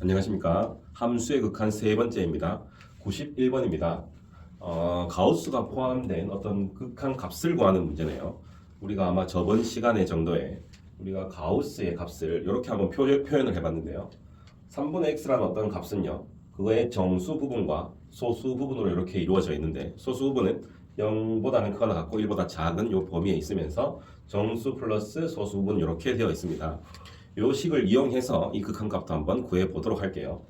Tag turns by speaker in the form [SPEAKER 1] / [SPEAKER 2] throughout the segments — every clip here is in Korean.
[SPEAKER 1] 안녕하십니까. 함수의 극한 세 번째입니다. 91번입니다. 가우스가 포함된 어떤 극한 값을 구하는 문제네요. 우리가 아마 저번 시간에 정도에 우리가 가우스의 값을 이렇게 한번 표현을 해봤는데요. 3분의 x라는 어떤 값은요, 그거의 정수 부분과 소수 부분으로 이렇게 이루어져 있는데, 소수 부분은 0보다는 크거나 같고 1보다 작은 이 범위에 있으면서 정수 플러스 소수 부분 이렇게 되어 있습니다. 이 식을 이용해서 이 극한값도 한번 구해 보도록 할게요.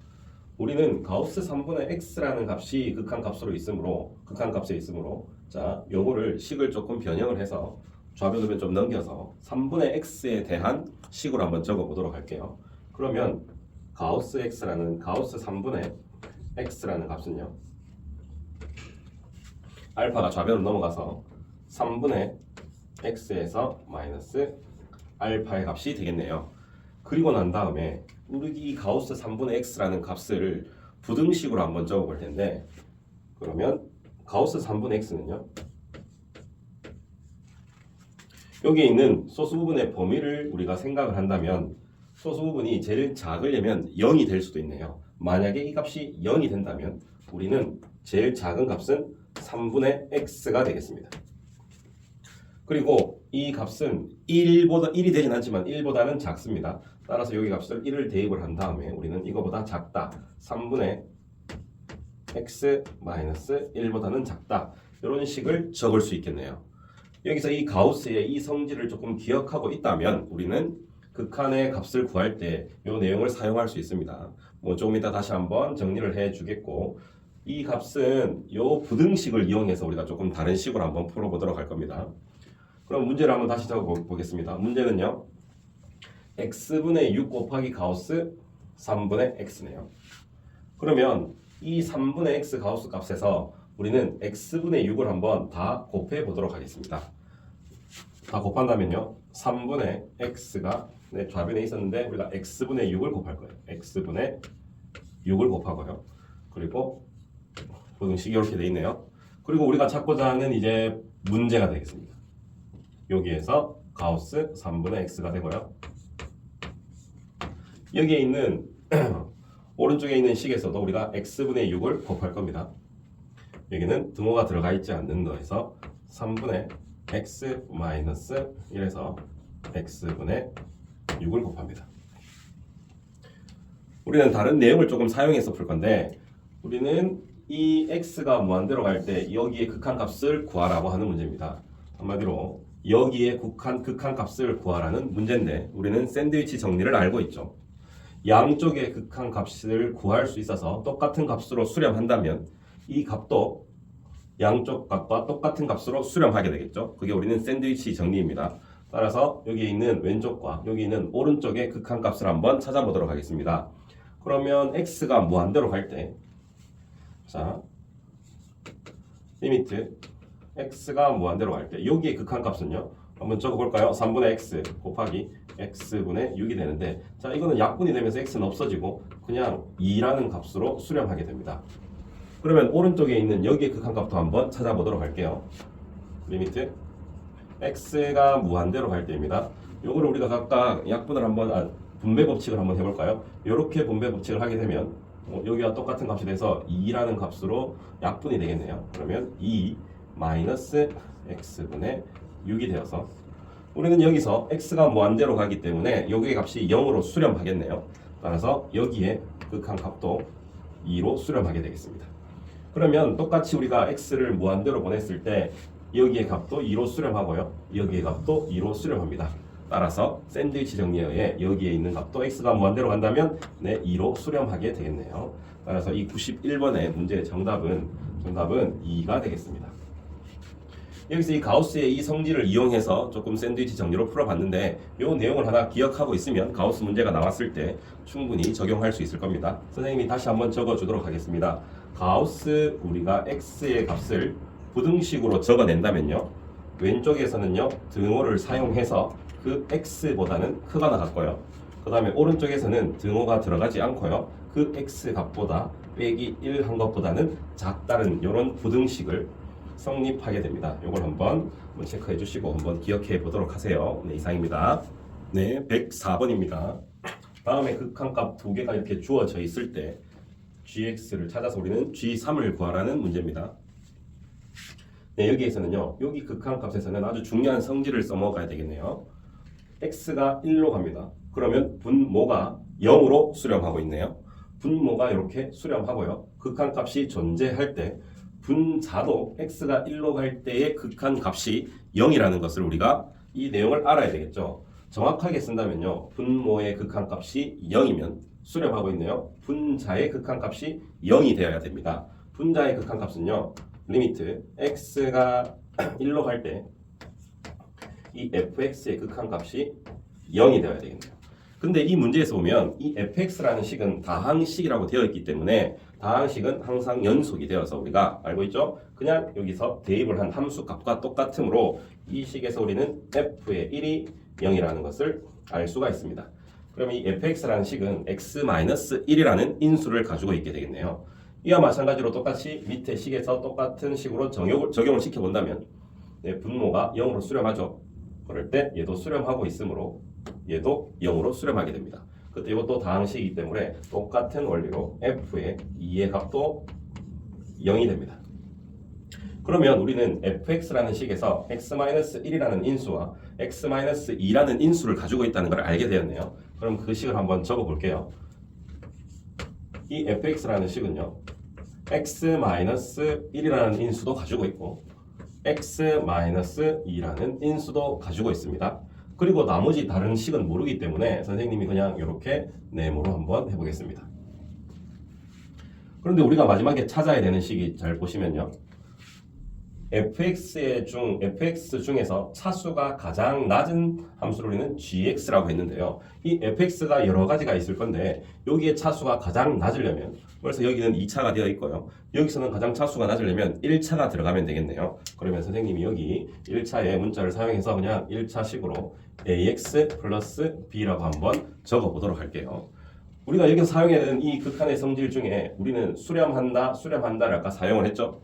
[SPEAKER 1] 우리는 가우스 3분의 x라는 값이 극한값에 있으므로 자, 요거를 식을 조금 변형을 해서 좌변으로 좀 넘겨서 3분의 x에 대한 식으로 한번 적어 보도록 할게요. 그러면 가우스 3분의 x라는 값은요, 알파가 좌변으로 넘어가서 3분의 x에서 마이너스 알파의 값이 되겠네요. 그리고 난 다음에 우리 이 가우스 3분의 x라는 값을 부등식으로 한번 적어 볼 텐데, 그러면 가우스 3분의 x는요, 여기에 있는 소수 부분의 범위를 우리가 생각을 한다면 소수 부분이 제일 작으려면 0이 될 수도 있네요. 만약에 이 값이 0이 된다면 우리는 제일 작은 값은 3분의 x가 되겠습니다. 그리고 이 값은 1이 되진 않지만 1보다는 작습니다. 따라서 여기 값을 1을 대입을 한 다음에 우리는 이거보다 작다, 3분의 x 마이너스 1보다는 작다, 이런 식을 적을 수 있겠네요. 여기서 이 가우스의 이 성질을 조금 기억하고 있다면 우리는 극한의 값을 구할 때 이 내용을 사용할 수 있습니다. 조금 이따 다시 한번 정리를 해 주겠고, 이 값은 이 부등식을 이용해서 우리가 조금 다른 식으로 한번 풀어보도록 할 겁니다. 그럼 문제를 한번 다시 적어보겠습니다. 문제는요, x분의 6 곱하기 가우스 3분의 x네요. 그러면 이 3분의 x 가우스 값에서 우리는 x분의 6을 한번 다 곱해 보도록 하겠습니다. 다 곱한다면요, 3분의 x가 좌변에 있었는데 우리가 x분의 6을 곱할 거예요. x분의 6을 곱하고요. 그리고 부등식이 이렇게 돼 있네요. 그리고 우리가 찾고자 하는 이제 문제가 되겠습니다. 여기에서 가우스 3분의 x가 되고요. 여기에 있는 오른쪽에 있는 식에서도 우리가 x분의 6을 곱할 겁니다. 여기는 등호가 들어가 있지 않는 거에서 3분의 x 마이너스 1에서 x분의 6을 곱합니다. 우리는 다른 내용을 조금 사용해서 풀 건데, 우리는 이 x가 무한대로 갈 때 여기에 극한값을 구하라고 하는 문제입니다. 한마디로 여기에 극한값을 구하라는 문제인데, 우리는 샌드위치 정리를 알고 있죠. 양쪽의 극한값을 구할 수 있어서 똑같은 값으로 수렴한다면 이 값도 양쪽 값과 똑같은 값으로 수렴하게 되겠죠. 그게 우리는 샌드위치 정리입니다. 따라서 여기 있는 왼쪽과 여기 있는 오른쪽의 극한값을 한번 찾아보도록 하겠습니다. 그러면 x가 무한대로 갈 때, 자, 리미트 x가 무한대로 갈 때 여기에 극한값은요, 한번 적어볼까요? 3분의 x 곱하기 x분의 6이 되는데, 자, 이거는 약분이 되면서 x는 없어지고 그냥 2라는 값으로 수렴하게 됩니다. 그러면 오른쪽에 있는 여기의 극한값도 한번 찾아보도록 할게요. 리미트 x가 무한대로 갈 때입니다. 요거를 우리가 각각 약분을 한번 분배 법칙을 한번 해볼까요? 이렇게 분배 법칙을 하게 되면 여기와 똑같은 값이 돼서 2라는 값으로 약분이 되겠네요. 그러면 2 마이너스 x분의 6이 되어서 우리는 여기서 x가 무한대로 가기 때문에 여기의 값이 0으로 수렴하겠네요. 따라서 여기에 극한값도 2로 수렴하게 되겠습니다. 그러면 똑같이 우리가 x를 무한대로 보냈을 때 여기의 값도 2로 수렴하고요, 여기의 값도 2로 수렴합니다. 따라서 샌드위치 정리에 의해 여기에 있는 값도 x가 무한대로 간다면 2로 수렴하게 되겠네요. 따라서 이 91번의 문제의 정답은 2가 되겠습니다. 여기서 이 가우스의 이 성질을 이용해서 조금 샌드위치 정리로 풀어봤는데, 이 내용을 하나 기억하고 있으면 가우스 문제가 나왔을 때 충분히 적용할 수 있을 겁니다. 선생님이 다시 한번 적어주도록 하겠습니다. 가우스 우리가 x의 값을 부등식으로 적어낸다면요, 왼쪽에서는요 등호를 사용해서 그 x보다는 크거나 같고요, 그 다음에 오른쪽에서는 등호가 들어가지 않고요, 그 x 값보다 빼기 1 한 것보다는 작다는 이런 부등식을 성립하게 됩니다. 이걸 한번 체크해 주시고 한번 기억해 보도록 하세요. 네, 이상입니다. 네, 104번입니다. 다음에 극한값 두 개가 이렇게 주어져 있을 때 gx를 찾아서 우리는 g3을 구하라는 문제입니다. 네, 여기에서는요. 여기 극한값에서는 아주 중요한 성질을 써먹어야 되겠네요. x가 1로 갑니다. 그러면 분모가 0으로 수렴하고 있네요. 분모가 이렇게 수렴하고요. 극한값이 존재할 때 분자도 x가 1로 갈 때의 극한값이 0이라는 것을 우리가 이 내용을 알아야 되겠죠. 정확하게 쓴다면요. 분모의 극한값이 0이면 수렴하고 있네요. 분자의 극한값이 0이 되어야 됩니다. 분자의 극한값은요. 리미트 x가 1로 갈 때 이 fx의 극한값이 0이 되어야 되겠네요. 근데 이 문제에서 보면 이 fx라는 식은 다항식이라고 되어 있기 때문에 다항식은 항상 연속이 되어서 우리가 알고 있죠? 그냥 여기서 대입을 한 함수 값과 똑같으므로 이 식에서 우리는 f의 1이 0이라는 것을 알 수가 있습니다. 그럼 이 fx라는 식은 x-1이라는 인수를 가지고 있게 되겠네요. 이와 마찬가지로 똑같이 밑에 식에서 똑같은 식으로 적용을 시켜본다면 분모가 0으로 수렴하죠. 그럴 때 얘도 수렴하고 있으므로 얘도 0으로 수렴하게 됩니다. 그때 이것도 다항식이기 때문에 똑같은 원리로 f의 2의 값도 0이 됩니다. 그러면 우리는 fx라는 식에서 x-1이라는 인수와 x-2라는 인수를 가지고 있다는 걸 알게 되었네요. 그럼 그 식을 한번 적어 볼게요. 이 fx라는 식은요. x-1이라는 인수도 가지고 있고 x-2라는 인수도 가지고 있습니다. 그리고 나머지 다른 식은 모르기 때문에 선생님이 그냥 이렇게 네모로 한번 해보겠습니다. 그런데 우리가 마지막에 찾아야 되는 식이 잘 보시면요. fx 중에서 차수가 가장 낮은 함수를 우리는 gx라고 했는데요. 이 fx가 여러 가지가 있을 건데 여기에 차수가 가장 낮으려면 그래서 여기는 2차가 되어 있고요. 여기서는 가장 차수가 낮으려면 1차가 들어가면 되겠네요. 그러면 선생님이 여기 1차의 문자를 사용해서 그냥 1차식으로 ax 플러스 b라고 한번 적어보도록 할게요. 우리가 여기서 사용해야 되는 이 극한의 성질 중에 우리는 수렴한다를 아까 사용을 했죠.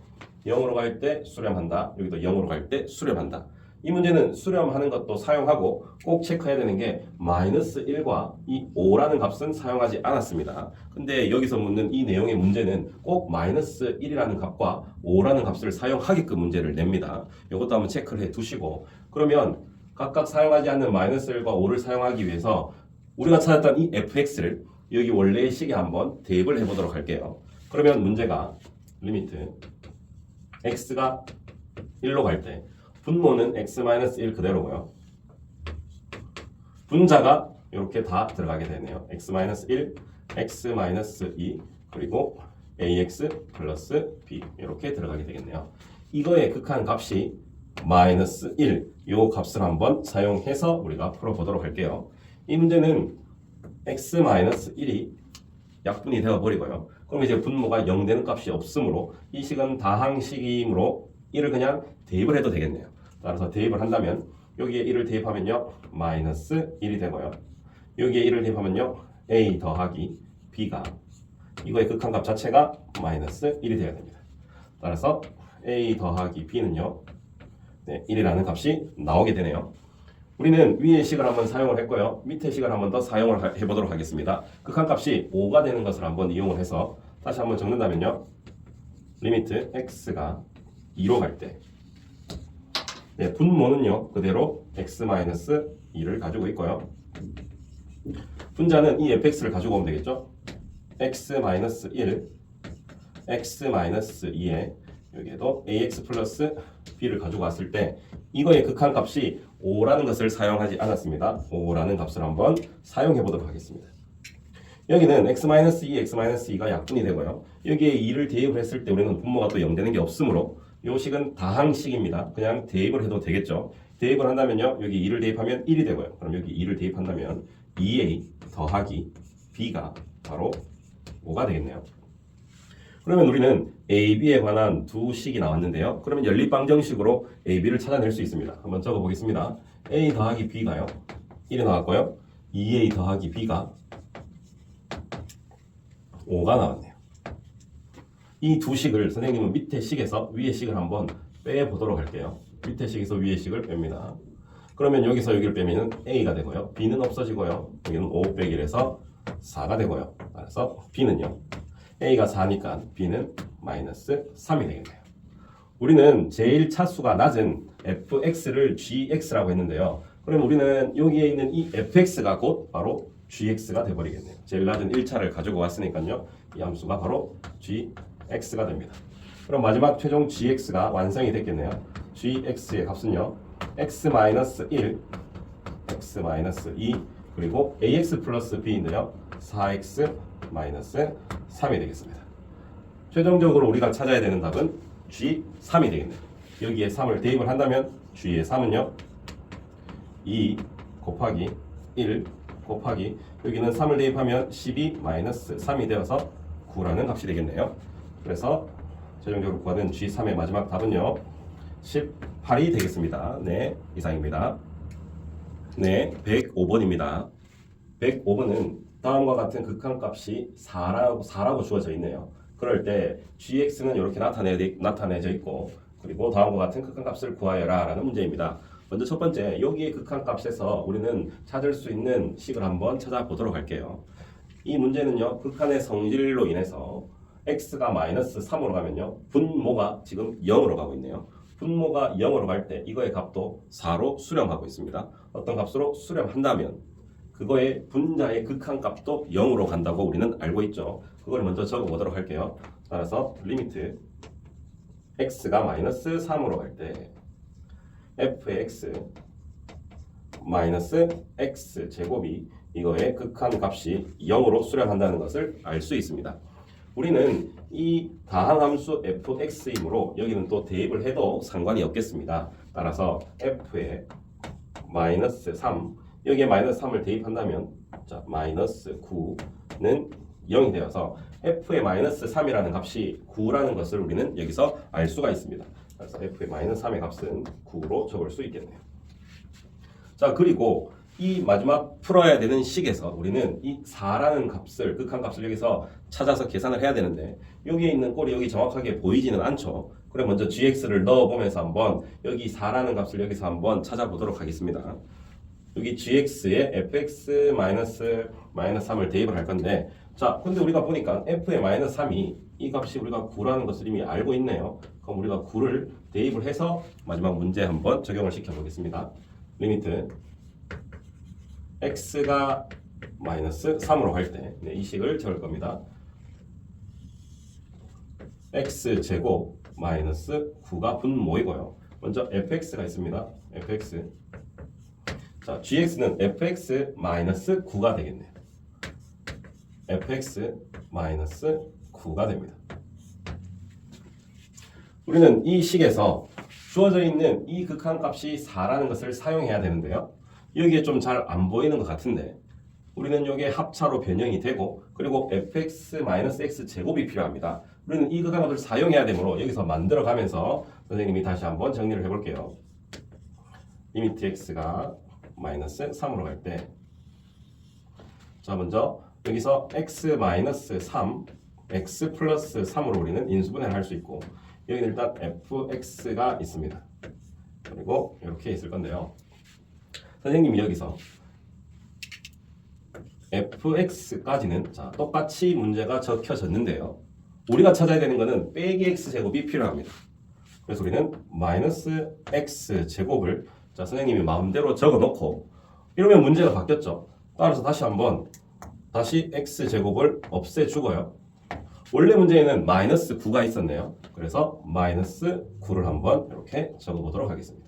[SPEAKER 1] 0으로 갈 때 수렴한다. 여기도 0으로 갈 때 수렴한다. 이 문제는 수렴하는 것도 사용하고 꼭 체크해야 되는 게 -1과 이 5라는 값은 사용하지 않았습니다. 근데 여기서 묻는 이 내용의 문제는 꼭 -1이라는 값과 5라는 값을 사용하게끔 문제를 냅니다. 이것도 한번 체크를 해 두시고 그러면 각각 사용하지 않는 -1과 5를 사용하기 위해서 우리가 찾았던 이 fx를 여기 원래의 식에 한번 대입을 해보도록 할게요. 그러면 문제가 리미트 x가 1로 갈 때 분모는 x-1 그대로고요. 분자가 이렇게 다 들어가게 되네요. x-1, x-2 그리고 ax 플러스 b 이렇게 들어가게 되겠네요. 이거의 극한 값이 -1 이 값을 한번 사용해서 우리가 풀어보도록 할게요. 이 문제는 x-1이 약분이 되어버리고요. 그럼 이제 분모가 0 되는 값이 없으므로 이 식은 다항식이므로 1을 그냥 대입을 해도 되겠네요. 따라서 대입을 한다면 여기에 1을 대입하면요. -1이 되고요. 여기에 1을 대입하면요. a 더하기 b가 이거의 극한값 자체가 -1이 되어야 됩니다. 따라서 a 더하기 b는요. 1이라는 값이 나오게 되네요. 우리는 위의 식을 한번 사용을 했고요. 밑의 식을 한번 더 사용을 해보도록 하겠습니다. 극한값이 5가 되는 것을 한번 이용을 해서 다시 한번 적는다면요. 리미트 x가 2로 갈 때 분모는요. 그대로 x-2를 가지고 있고요. 분자는 이 fx를 가지고 오면 되겠죠. x-1, x-2에 여기에도 ax 플러스 b를 가지고 왔을 때 이거의 극한값이 5라는 것을 사용하지 않았습니다. 5라는 값을 한번 사용해 보도록 하겠습니다. 여기는 x-2, x-2가 약분이 되고요. 여기에 2를 대입을 했을 때 우리는 분모가 또 0 되는 게 없으므로 이 식은 다항식입니다. 그냥 대입을 해도 되겠죠. 대입을 한다면요. 여기 2를 대입하면 1이 되고요. 그럼 여기 2를 대입한다면 2a 더하기 b가 바로 5가 되겠네요. 그러면 우리는 AB에 관한 두 식이 나왔는데요. 그러면 연립방정식으로 AB를 찾아낼 수 있습니다. 한번 적어보겠습니다. A 더하기 B가요. 1이 나왔고요. 2A 더하기 B가 5가 나왔네요. 이 두 식을 선생님은 밑에 식에서 위의 식을 한번 빼보도록 할게요. 밑에 식에서 위의 식을 뺍니다. 그러면 여기서 여기를 빼면 A가 되고요. B는 없어지고요. 여기는 5 빼기 1에서 4가 되고요. 그래서 b는요. a가 4니까 b는 마이너스 3이 되겠네요. 우리는 제일 차수가 낮은 fx를 gx라고 했는데요. 그럼 우리는 여기에 있는 이 fx가 곧 바로 gx가 돼버리겠네요. 제일 낮은 1차를 가지고 왔으니까요. 이 함수가 바로 gx가 됩니다. 그럼 마지막 최종 gx가 완성이 됐겠네요. gx의 값은요. x-1, x-2 그리고 ax 플러스 b인데요. 4x 마이너스 3이 되겠습니다. 최종적으로 우리가 찾아야 되는 답은 G3이 되겠네요. 여기에 3을 대입을 한다면 G의 3은요. 2 곱하기 1 곱하기 여기는 3을 대입하면 12 마이너스 3이 되어서 9라는 값이 되겠네요. 그래서 최종적으로 구하는 G3의 마지막 답은요. 18이 되겠습니다. 네, 이상입니다. 네, 105번입니다. 105번은 다음과 같은 극한값이 4라고 주어져 있네요. 그럴 때 gx는 이렇게 나타내져 있고 그리고 다음과 같은 극한값을 구하여라 라는 문제입니다. 먼저 첫 번째 여기의 극한값에서 우리는 찾을 수 있는 식을 한번 찾아보도록 할게요. 이 문제는요. 극한의 성질로 인해서 x가 마이너스 3으로 가면요. 분모가 지금 0으로 가고 있네요. 분모가 0으로 갈 때 이거의 값도 4로 수렴하고 있습니다. 어떤 값으로 수렴한다면 그거의 분자의 극한값도 0으로 간다고 우리는 알고 있죠. 그걸 먼저 적어보도록 할게요. 따라서 리미트 x가 마이너스 3으로 갈 때 fx 마이너스 x 제곱이 이거의 극한값이 0으로 수렴한다는 것을 알 수 있습니다. 우리는 이 다항함수 fx이므로 여기는 또 대입을 해도 상관이 없겠습니다. 따라서 f의 마이너스 3 여기에 마이너스 3을 대입한다면 자, 마이너스 9는 0이 되어서 f의 마이너스 3이라는 값이 9라는 것을 우리는 여기서 알 수가 있습니다. 그래서 f의 마이너스 3의 값은 9로 적을 수 있겠네요. 자, 그리고 이 마지막 풀어야 되는 식에서 우리는 이 4라는 값을 극한값을 여기서 찾아서 계산을 해야 되는데 여기에 있는 꼴이 여기 정확하게 보이지는 않죠. 그래 먼저 gx를 넣어보면서 한번 여기 4라는 값을 여기서 한번 찾아보도록 하겠습니다. 여기 gx에 fx 마이너스 3을 대입을 할 건데 자 근데 우리가 보니까 f의 마이너스 3이 이 값이 우리가 9라는 것을 이미 알고 있네요. 그럼 우리가 9를 대입을 해서 마지막 문제 한번 적용을 시켜 보겠습니다. 리미트 x가 마이너스 3으로 갈 때 이 식을 적을 겁니다. x제곱 마이너스 9가 분모이고요. 먼저 fx가 있습니다. fx 자, gx는 fx 마이너스 9가 되겠네요. fx 마이너스 9가 됩니다. 우리는 이 식에서 주어져 있는 이 극한값이 4라는 것을 사용해야 되는데요. 여기에 좀 잘 안 보이는 것 같은데 우리는 여기에 합차로 변형이 되고 그리고 fx 마이너스 x 제곱이 필요합니다. 우리는 이 극한값을 사용해야 되므로 여기서 만들어 가면서 선생님이 다시 한번 정리를 해볼게요. 리미트 x가 마이너스 3으로 갈 때 자 먼저 여기서 x 마이너스 3 x 플러스 3으로 우리는 인수분해를 할 수 있고 여기는 일단 fx가 있습니다. 그리고 이렇게 있을 건데요. 선생님이 여기서 fx까지는 자 똑같이 문제가 적혀졌는데요. 우리가 찾아야 되는 것은 빼기 x제곱이 필요합니다. 그래서 우리는 마이너스 x제곱을 자 선생님이 마음대로 적어놓고 이러면 문제가 바뀌었죠. 따라서 다시 한번 다시 x제곱을 없애주고요. 원래 문제에는 마이너스 9가 있었네요. 그래서 마이너스 9를 한번 이렇게 적어보도록 하겠습니다.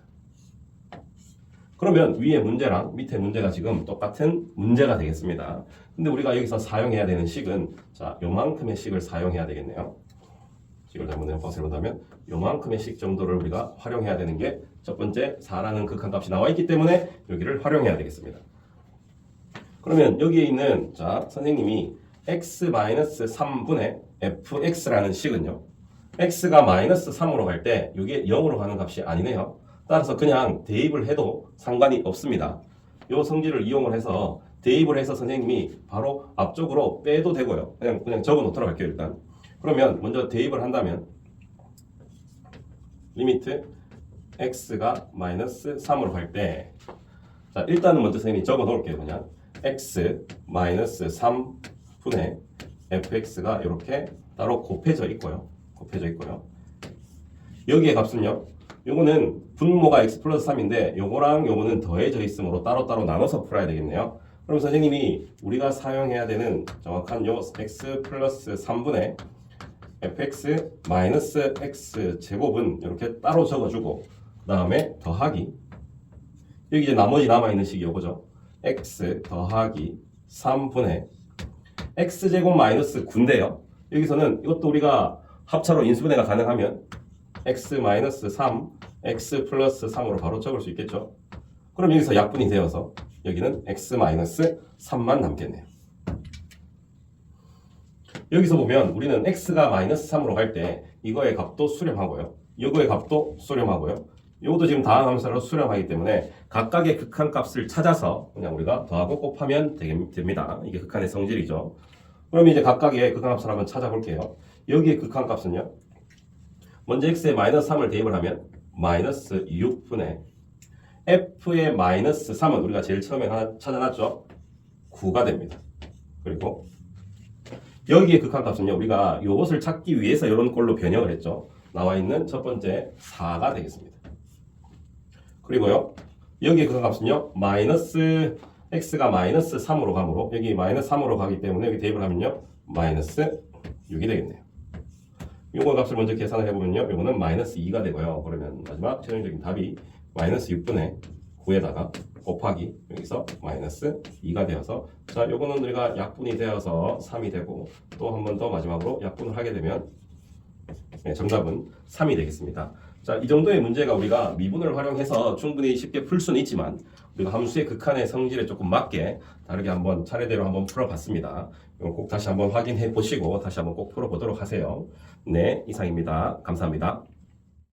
[SPEAKER 1] 그러면 위에 문제랑 밑에 문제가 지금 똑같은 문제가 되겠습니다. 근데 우리가 여기서 사용해야 되는 식은 자 요만큼의 식을 사용해야 되겠네요. 식을 잘못 버스를 본다면 요만큼의 식 정도를 우리가 활용해야 되는 게 첫 번째 4라는 극한값이 나와 있기 때문에 여기를 활용해야 되겠습니다. 그러면 여기에 있는 자 선생님이 x-3분의 fx라는 식은요. x가 마이너스 3으로 갈 때 이게 0으로 가는 값이 아니네요. 따라서 그냥 대입을 해도 상관이 없습니다. 이 성질을 이용을 해서 대입을 해서 선생님이 바로 앞쪽으로 빼도 되고요. 그냥 적어 놓도록 할게요. 일단 그러면 먼저 대입을 한다면 리미트 x가 마이너스 3으로 갈 때 자 일단은 먼저 선생님이 적어 놓을게요. 그냥 x 마이너스 3분의 fx가 이렇게 따로 곱해져 있고요. 여기에 값은요. 요거는 분모가 x 플러스 3인데 요거랑 요거는 더해져 있으므로 따로따로 나눠서 풀어야 되겠네요. 그럼 선생님이 우리가 사용해야 되는 정확한 요 x 플러스 3분의 fx 마이너스 x 제곱은 이렇게 따로 적어주고 그 다음에 더하기 여기 이제 나머지 남아있는 식이 요거죠. x 더하기 3분의 x제곱 마이너스 9인데요. 여기서는 이것도 우리가 합차로 인수분해가 가능하면 x 마이너스 3, x 플러스 3으로 바로 적을 수 있겠죠. 그럼 여기서 약분이 되어서 여기는 x 마이너스 3만 남겠네요. 여기서 보면 우리는 x가 마이너스 3으로 갈 때 이거의 값도 수렴하고요. 이거의 값도 수렴하고요. 이것도 지금 다항 함수로 수렴하기 때문에 각각의 극한값을 찾아서 그냥 우리가 더하고 곱하면 됩니다. 이게 극한의 성질이죠. 그럼 이제 각각의 극한값을 한번 찾아볼게요. 여기의 극한값은요. 먼저 x에 마이너스 3을 대입을 하면 마이너스 6분의 f의 마이너스 3은 우리가 제일 처음에 하나 찾아놨죠. 9가 됩니다. 그리고 여기의 극한값은요. 우리가 이것을 찾기 위해서 이런 꼴로 변형을 했죠. 나와 있는 첫 번째 4가 되겠습니다. 그리고요. 여기의 극한값은요. 마이너스 x가 마이너스 3으로 가므로 여기 마이너스 3으로 가기 때문에 여기 대입을 하면요. 마이너스 6이 되겠네요. 요거 값을 먼저 계산을 해보면요. 요거는 마이너스 2가 되고요. 그러면 마지막 최종적인 답이 마이너스 6분의 9에다가 곱하기 여기서 마이너스 2가 되어서 자 요거는 우리가 약분이 되어서 3이 되고 또 한 번 더 마지막으로 약분을 하게 되면 정답은 3이 되겠습니다. 자, 이 정도의 문제가 우리가 미분을 활용해서 충분히 쉽게 풀 수는 있지만 우리가 함수의 극한의 성질에 조금 맞게 다르게 한번 차례대로 한번 풀어봤습니다. 이거 꼭 다시 한번 확인해 보시고 다시 한번 꼭 풀어보도록 하세요. 네, 이상입니다. 감사합니다.